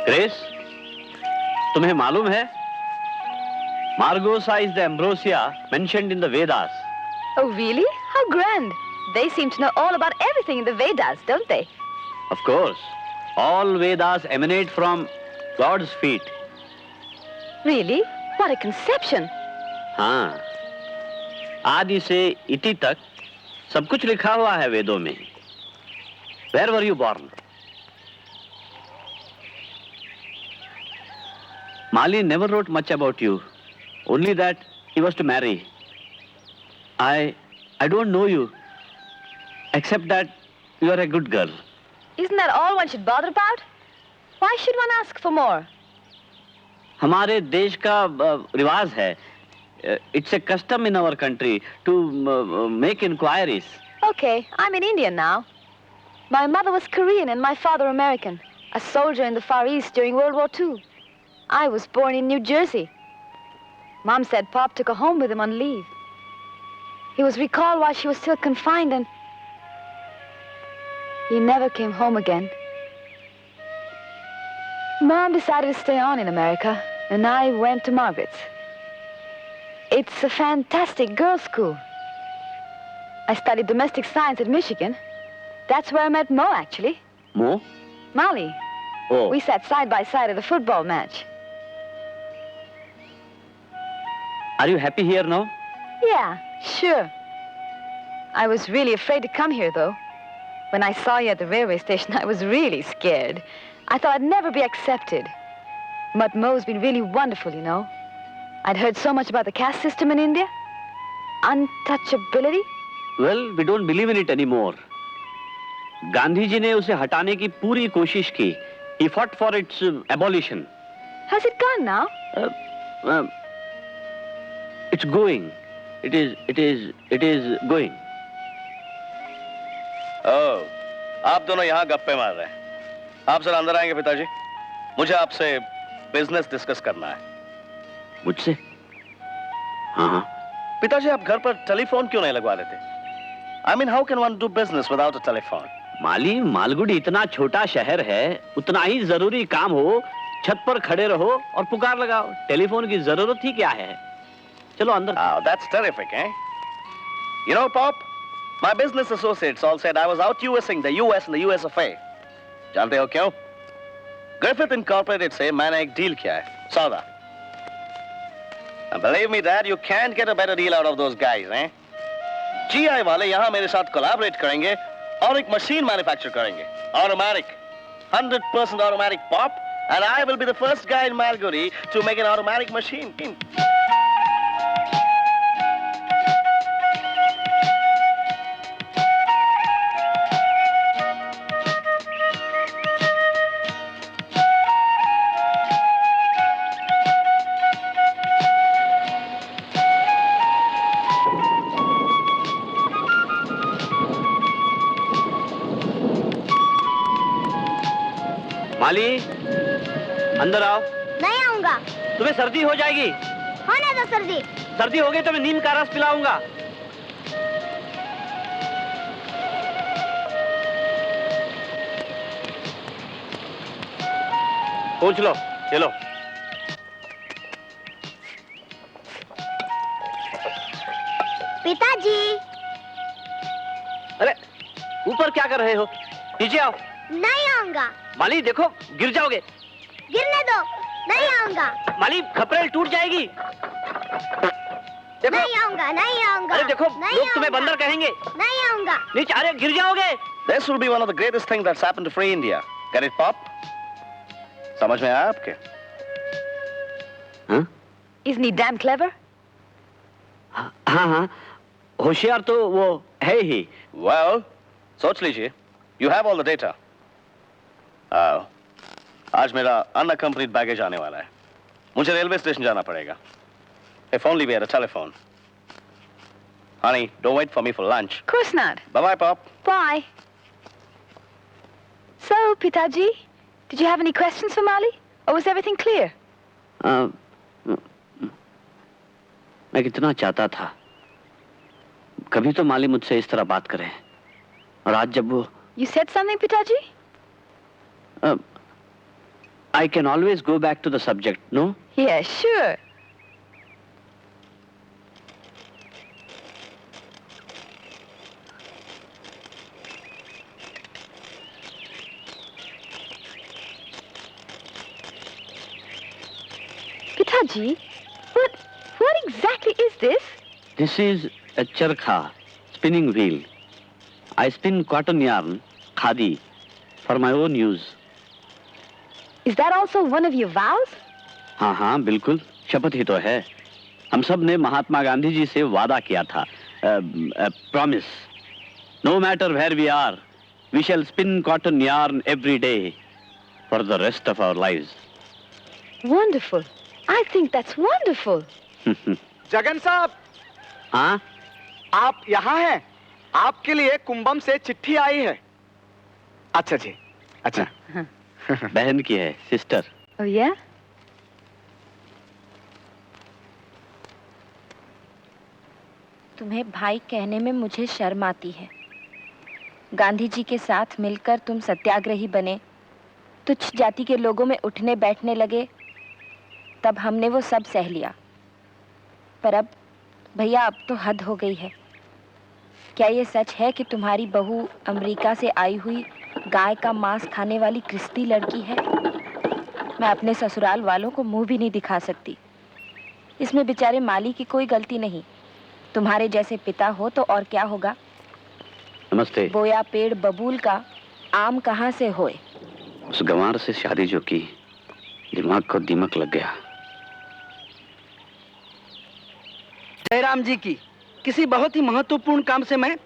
Grace, तुम्हें मालूम है Margosa is the ambrosia mentioned in the Vedas. Oh, really? How grand. They seem to know all about everything in the Vedas, don't they? Of course. All Vedas emanate from God's feet. Really? What a conception. हाँ, आदि से इति तक सब कुछ लिखा हुआ है वेदों में. Where were you born? Mali never wrote much about you. Only that he was to marry. I don't know you, except that you are a good girl. Isn't that all one should bother about? Why should one ask for more? हमारे देश का रिवाज है. It's a custom in our country to make inquiries. Okay, I'm in India now. My mother was Korean and my father American, a soldier in the Far East during World War II. I was born in New Jersey. Mom said Pop took her home with him on leave. He was recalled while she was still confined and he never came home again. Mom decided to stay on in America and I went to Margaret's. It's a fantastic girls' school. I studied domestic science at Michigan. That's where I met Mo, actually. Mo? Molly. Oh. We sat side by side at a football match. Are you happy here now? Yeah, sure. I was really afraid to come here, though. When I saw you at the railway station, I was really scared. I thought I'd never be accepted. But Mo's been really wonderful, you know. I'd heard so much about the caste system in India. Untouchability. Well, we don't believe in it anymore. Gandhi ji ने उसे हटाने की पूरी कोशिश की. He fought for its abolition. Has it gone now? It's going. It is going. Oh, आप दोनों यहाँ गप्पे मार रहे हैं. आप जरा अंदर आएंगे पिताजी? मुझे आपसे बिजनेस डिस्कस करना है. मुझसे? हाँ. पिताजी, आप घर पर टेलीफोन क्यों नहीं लगवा लेते? I mean, how can one do business without a telephone? माली, मालगुडी इतना छोटा शहर है, उतना ही जरूरी काम हो, छत पर खड़े रहो और पुकार लगाओ. टेलीफोन की जरूरत ही क्या है? चलो अंदर. Oh, that's terrific, eh? You know, Pop, my business associates all said I was out USing the US and the US of A. जानते हो क्यों? Griffith Incorporated से मैंने एक डील किया है, सौदा. And believe me, Dad, you can't get a better deal out of those guys, eh? GI वाले यहाँ मेरे साथ collaborate करेंगे और एक machine manufacture करेंगे, automatic, 100% automatic, Pop, and I will be the first guy in Malgudi to make an automatic machine. माली, अंदर आओ. नहीं आऊंगा. तुम्हें सर्दी हो जाएगी. होने दो सर्दी. सर्दी हो गई तो मैं नीम का रस पिलाऊंगा. पूछ लो. चलो. पिताजी. अरे, ऊपर क्या कर रहे हो? नीचे आओ. नहीं आऊंगा. माली देखो, गिर जाओगे. गिरने दो. नहीं आऊंगा. माली, खपरेल टूट जाएगी. देखो. नहीं आऊंगा. नहीं आऊंगा. अरे देखो, लोग तुम्हें बंदर कहेंगे. नहीं आऊंगा. नीचे, अरे गिर जाओगे. This will be one of the greatest things that's happened to free India. Get it, Pop? समझ में आया आपके? हाँ? Isn't he damn clever? हाँ. होशियार तो वो है ही. Well, सोच लीजिए. You have all the data. आज मेरा unaccompanied baggage आने वाला है. मुझे रेलवे स्टेशन जाना पड़ेगा. If only we had a telephone. Honey, don't wait for me for lunch. Of course not. Bye-bye, Pop. Bye. So, Pitaji, did you have any questions for Mali? Or was everything clear? मैं कितना चाहता था कभी तो माली मुझसे इस तरह बात करे, और आज जब वो. You said something, Pitaji? I can always go back to the subject, no? Yeah, sure. Pitaji, what exactly is this? This is a charkha, spinning wheel. I spin cotton yarn, khadi, for my own use. Is that also one of your vows? हाँ हाँ बिल्कुल, शपथ ही तो है. हम सब ने महात्मा गांधी जी से वादा किया था. Promise. No matter where we are, we shall spin cotton yarn every day for the rest of our lives. Wonderful. I think that's wonderful. Jagan साहब, हाँ? आप यहाँ हैं? आपके लिए कुंभम से चिट्ठी आई है. अच्छा जी, अच्छा. बहन की है, सिस्टर. Oh, yeah? तुम्हें भाई कहने में मुझे शर्म आती है. गांधी जी के साथ मिलकर तुम सत्याग्रही बने, तुच्छ जाति के लोगों में उठने बैठने लगे, तब हमने वो सब सह लिया. पर अब भैया, अब तो हद हो गई है. क्या ये सच है कि तुम्हारी बहू अमेरिका से आई हुई गाय का मांस खाने वाली क्रिस्ती लड़की है? मैं अपने ससुराल वालों को मुंह भी नहीं दिखा सकती. इसमें बेचारे माली की कोई गलती नहीं. तुम्हारे जैसे पिता हो तो और क्या होगा. नमस्ते. बोया पेड़ बबूल का आम कहाँ से होए. उस गंवार से शादी जो की, दिमाग को दीमक लग गया. जयराम जी की किसी बहुत ही महत्वपूर्ण काम से मैं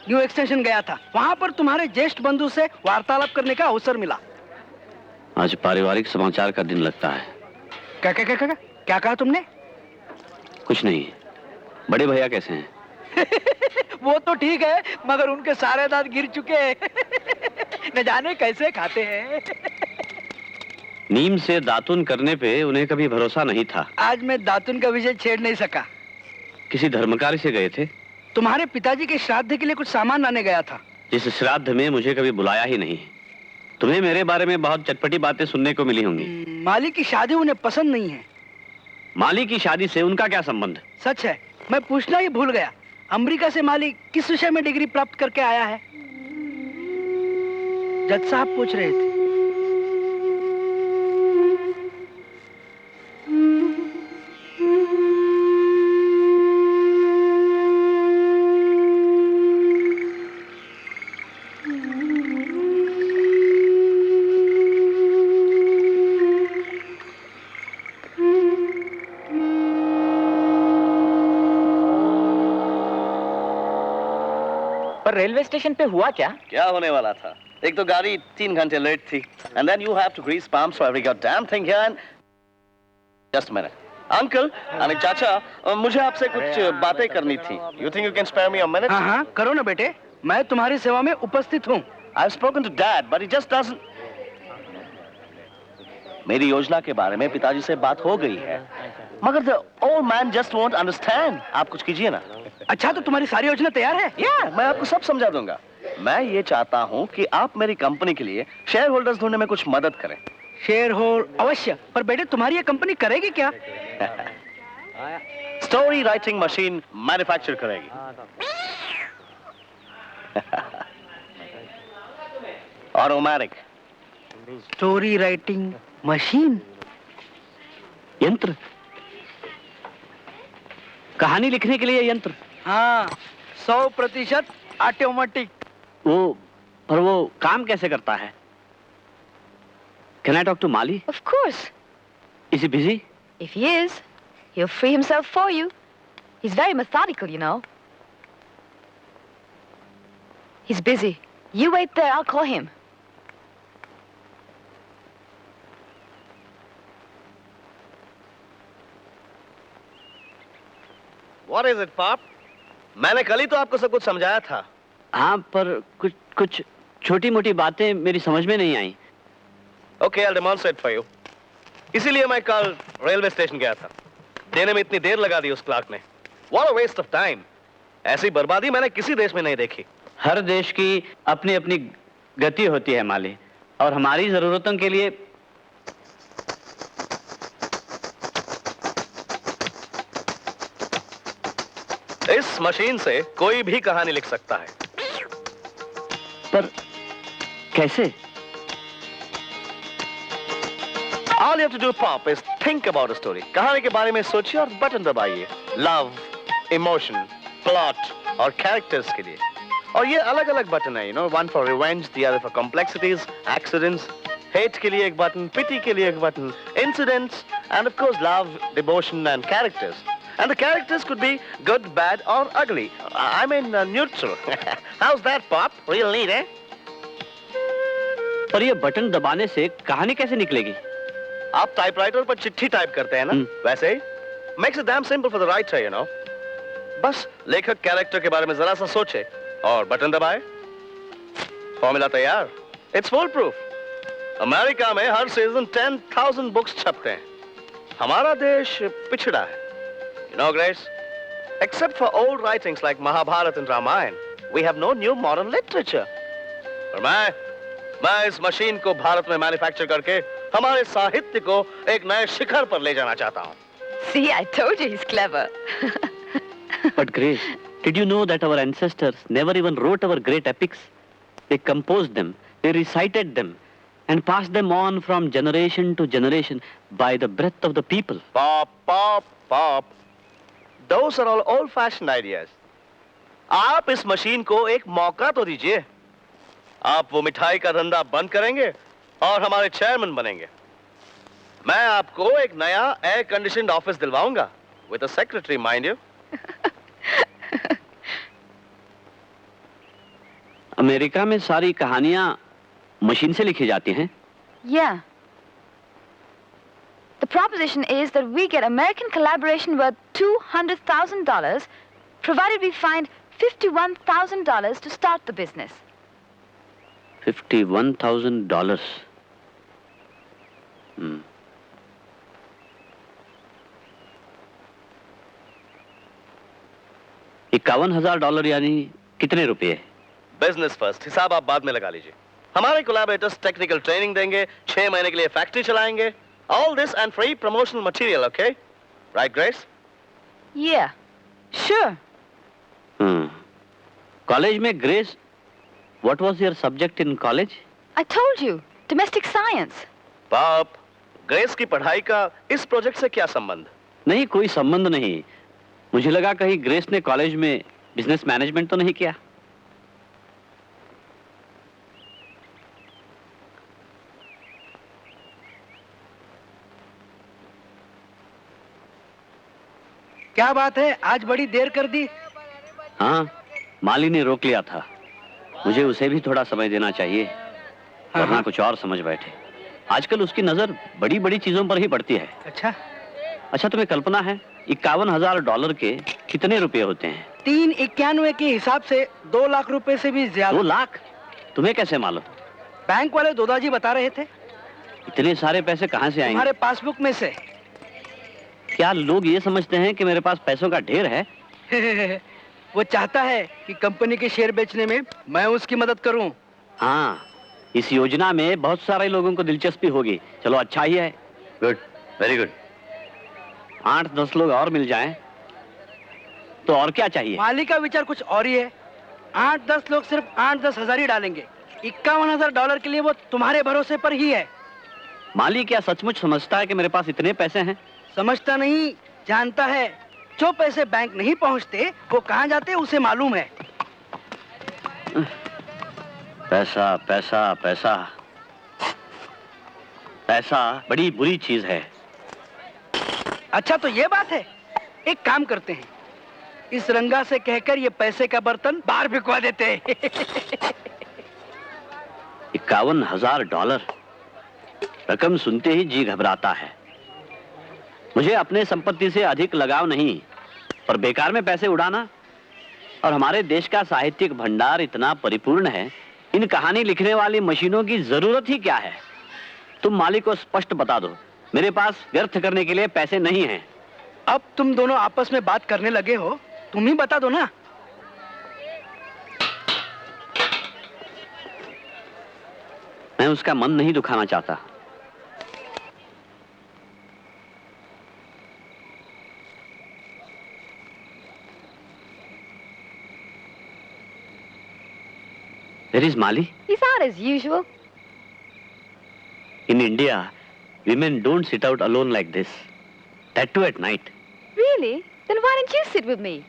न्यू एक्सटेंशन गया था. वहाँ पर तुम्हारे ज्येष्ठ बंधु से वार्तालाप करने का अवसर मिला. आज पारिवारिक समाचार का दिन लगता है. क्या क्या क्या क्या क्या कहा तुमने? कुछ नहीं. बड़े भैया कैसे हैं? वो तो ठीक है, मगर उनके सारे दांत गिर चुके हैं. न जाने कैसे खाते हैं. नीम से दातुन करने पे उन्हें कभी भरोसा नहीं था. आज मैं दातुन का विषय छेड़ नहीं सका. किसी धर्मकारी से गए थे? तुम्हारे पिताजी के श्राद्ध के लिए कुछ सामान लाने गया था. जिस श्राद्ध में मुझे कभी बुलाया ही नहीं. तुम्हें मेरे बारे में बहुत चटपटी बातें सुनने को मिली होंगी. माली की शादी उन्हें पसंद नहीं है. माली की शादी से उनका क्या संबंध? सच है, मैं पूछना ही भूल गया. अमेरिका से माली किस विषय में डिग्री प्राप्त करके आया है? जज साहब पूछ रहे थे. पर रेलवे स्टेशन पे हुआ क्या? क्या होने वाला था? एक तो गाड़ी 3 घंटे लेट थी. And then you have to grease palms for every goddamn thing here. And just a minute. Uncle, Anil चाचा, मुझे आपसे कुछ बातें करनी थी. You think you can spare me a minute? हाँ हाँ, करो ना बेटे. मैं तुम्हारी सेवा में उपस्थित हूँ. I've spoken to Dad, but he just doesn't. मेरी योजना के बारे में पिताजी से बात हो गई है, मगर the old man just won't understand. आप कुछ कीजिए ना. अच्छा, तो तुम्हारी सारी योजना तैयार है? मैं आपको सब समझा दूंगा. मैं ये चाहता हूँ कि आप मेरी कंपनी के लिए शेयर होल्डर्स ढूंढने में कुछ मदद करें. शेयर होल्ड अवश्य. पर बेटे, तुम्हारी ये कंपनी करेगी क्या? स्टोरी राइटिंग मशीन मैन्युफैक्चर करेगी. Automatic story writing machine. यंत्र? कहानी लिखने के लिए यंत्र? हाँ, 100% ऑटोमेटिक. पर वो काम कैसे करता है? Can I talk to Mali? Of course. Is he busy? If he is, he'll free himself for you. He's very methodical, you know. He's busy. You wait there, I'll call him. What is it, Pop? मैंने कल ही तो आपको सब कुछ समझाया था. हाँ, पर कुछ छोटी मोटी बातें मेरी समझ में नहीं आई. Okay, I'll demonstrate for you. इसीलिए मैं कल रेलवे स्टेशन गया था. देने में इतनी देर लगा दी उस क्लार्क ने. What a waste of time. ऐसी बर्बादी मैंने किसी देश में नहीं देखी. हर देश की अपनी अपनी गति होती है माली, और हमारी जरूरतों के लिए इस मशीन से कोई भी कहानी लिख सकता है। पर कैसे? All you have to do, Pop, is think about a story. कहानी के बारे में सोचिए और बटन दबाइए। Love, emotion, plot और characters के लिए। और ये अलग-अलग बटन है, you know, one for revenge, the other for complexities, accidents, hate के लिए एक बटन, pity के लिए एक button, incidents, and of course love, devotion and characters. And the characters could be good, bad or ugly. I mean neutral. How's that, Pop? Real neat, eh? पर ये button दबाने से कहानी कैसे निकलेगी? आप टाइपराइटर पर चिट्ठी टाइप करते हैं ना, वैसे ही makes it damn simple for the writer, you know. बस लेखक कैरेक्टर के बारे में जरा सा सोचे और बटन दबाए, फॉर्मूला तैयार। It's foolproof. अमेरिका में हर सीजन 10,000 बुक्स छपते हैं। हमारा देश पिछड़ा है। You know, Grace, except for old writings like Mahabharata and Ramayana, we have no new modern literature. और मैं इस मशीन को भारत में मैन्युफैक्चर करके हमारे साहित्य को एक नए शिखर पर ले जाना चाहता हूँ। See, I told you he's clever. But Grace, did you know that our ancestors never even wrote our great epics? They composed them, they recited them, and passed them on from generation to generation by the breath of the people. Pop. Those are all old-fashioned ideas. आप इस machine को एक मौका तो दीजिए। आप वो मिठाई का धंधा बंद करेंगे और हमारे चेयरमैन बनेंगे। मैं आपको एक नया एयर कंडीशनड ऑफिस दिलवाऊंगा, with a secretary, mind you. America में सारी कहानियां मशीन से लिखी जाती हैं? Yeah. The proposition is that we get American collaboration worth $200,000, provided we find $51,000 to start the business. $51,000. 51,000 dollar यानी कितने रुपए? बिजनेस फर्स्ट, हिसाब आप बाद में लगा लीजिए। हमारे कोलैबोरेटर्स टेक्निकल ट्रेनिंग देंगे, 6 महीने के लिए फैक्ट्री चलाएंगे। All this and free promotional material, okay? Right, Grace? Yeah, sure. College में grace, what was your subject in college? I told you, domestic science. पाप, ग्रेस की पढ़ाई का इस प्रोजेक्ट से क्या संबंध? नहीं, कोई संबंध नहीं। मुझे लगा कहीं ग्रेस ने कॉलेज में बिजनेस मैनेजमेंट तो नहीं किया। क्या बात है, आज बड़ी देर कर दी? हाँ, माली ने रोक लिया था। मुझे उसे भी थोड़ा समय देना चाहिए, वरना कुछ और समझ बैठे। आजकल उसकी नजर बड़ी बड़ी चीजों पर ही पड़ती है। अच्छा, तुम्हें कल्पना है 51,000 डॉलर के कितने रुपए होते हैं? 391 के हिसाब से 2 लाख रुपए से भी ज्यादा। 2 लाख? तुम्हें कैसे मालूम? बैंक वाले दादाजी बता रहे थे। इतने सारे पैसे कहाँ से आएंगे? हमारे पासबुक में से। क्या लोग ये समझते हैं कि मेरे पास पैसों का ढेर है? वो चाहता है कि कंपनी के शेयर बेचने में मैं उसकी मदद करूं। हाँ, इस योजना में बहुत सारे लोगों को दिलचस्पी होगी। चलो, अच्छा ही है। Good, very good. 8-10 लोग और मिल जाएं तो और क्या चाहिए? मालिक का विचार कुछ और ही है। 8-10 लोग सिर्फ 8-10 हजार ही डालेंगे। 51,000 डॉलर के लिए वो तुम्हारे भरोसे पर ही है। माली क्या सचमुच समझता है कि मेरे पास इतने पैसे हैं? समझता नहीं, जानता है। जो पैसे बैंक नहीं पहुंचते वो कहां जाते उसे मालूम है। पैसा पैसा पैसा पैसा बड़ी बुरी चीज है। अच्छा, तो ये बात है। एक काम करते हैं, इस रंगा से कहकर ये पैसे का बर्तन बाहर भिजवा देते हैं। 51,000 डॉलर, रकम सुनते ही जी घबराता है। मुझे अपने संपत्ति से अधिक लगाव नहीं, पर बेकार में पैसे उड़ाना। और हमारे देश का साहित्यिक भंडार इतना परिपूर्ण है, इन कहानी लिखने वाली मशीनों की जरूरत ही क्या है? तुम मालिक को स्पष्ट बता दो, मेरे पास व्यर्थ करने के लिए पैसे नहीं हैं। अब तुम दोनों आपस में बात करने लगे हो, तुम ही बता दो ना। मैं उसका मन नहीं दुखाना चाहता। Where is Mali? He's out as usual. In India, women don't sit out alone like this. That too at night. Really? Then why don't you sit with me?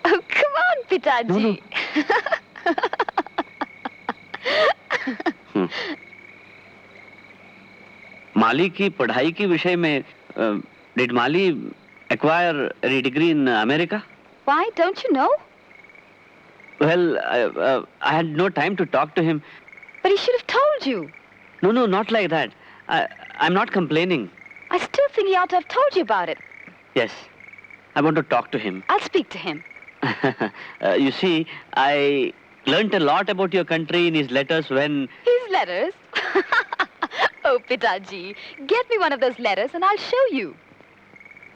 Oh, come on, Pitaji. No. माली की पढ़ाई की विषय में did Mali acquire a degree in America? Why? Don't you know? Well, I had no time to talk to him. But he should have told you. No, not like that. I'm not complaining. I still think he ought to have told you about it. Yes, I want to talk to him. I'll speak to him. You see, I learnt a lot about your country in his letters when... His letters? Oh, Pitaji, get me one of those letters and I'll show you.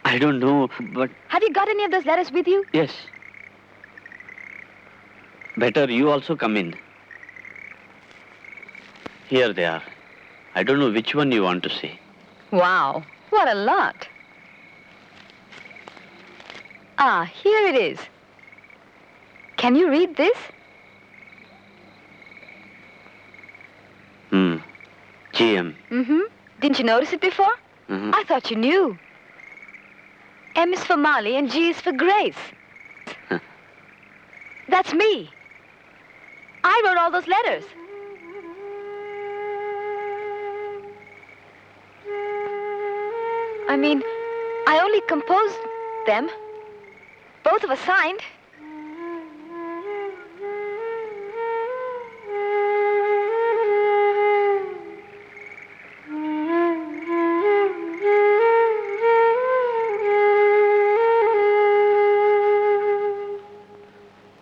I don't know, but... Have you got any of those letters with you? Yes. Better you also come in. Here they are. I don't know which one you want to see. Wow, what a lot. Ah, here it is. Can you read this? GM. Mm-hmm. Didn't you notice it before? Mm-hmm. I thought you knew. M is for Molly and G is for Grace. Huh. That's me. I wrote all those letters. I mean, I only composed them. Both of us signed.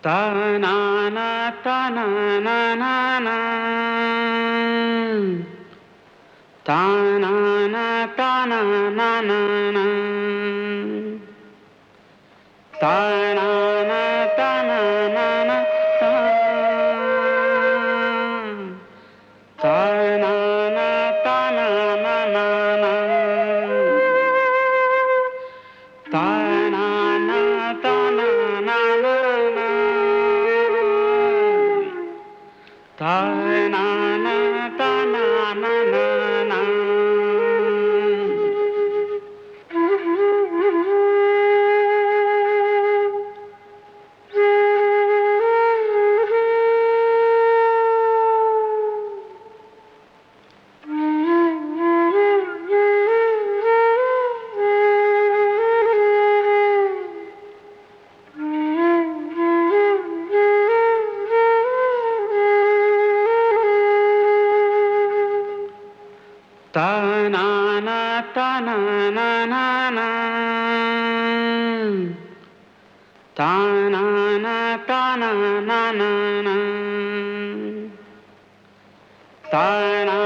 Ta-na-na, ta-na-na-na-na. Ta-na-na, ta-na-na-na-na. Ta-na-na, ta-na-na-na, ta. Ta-na-na, ta-na-na-na-na. Ta-na-na, ta-na-na-na-na. Ta-na-na, ta-na-na-na-na. Ta-na-na, ta-na-na-na-na. Ta-na-na, ta-na-na-na-na. Ta-na.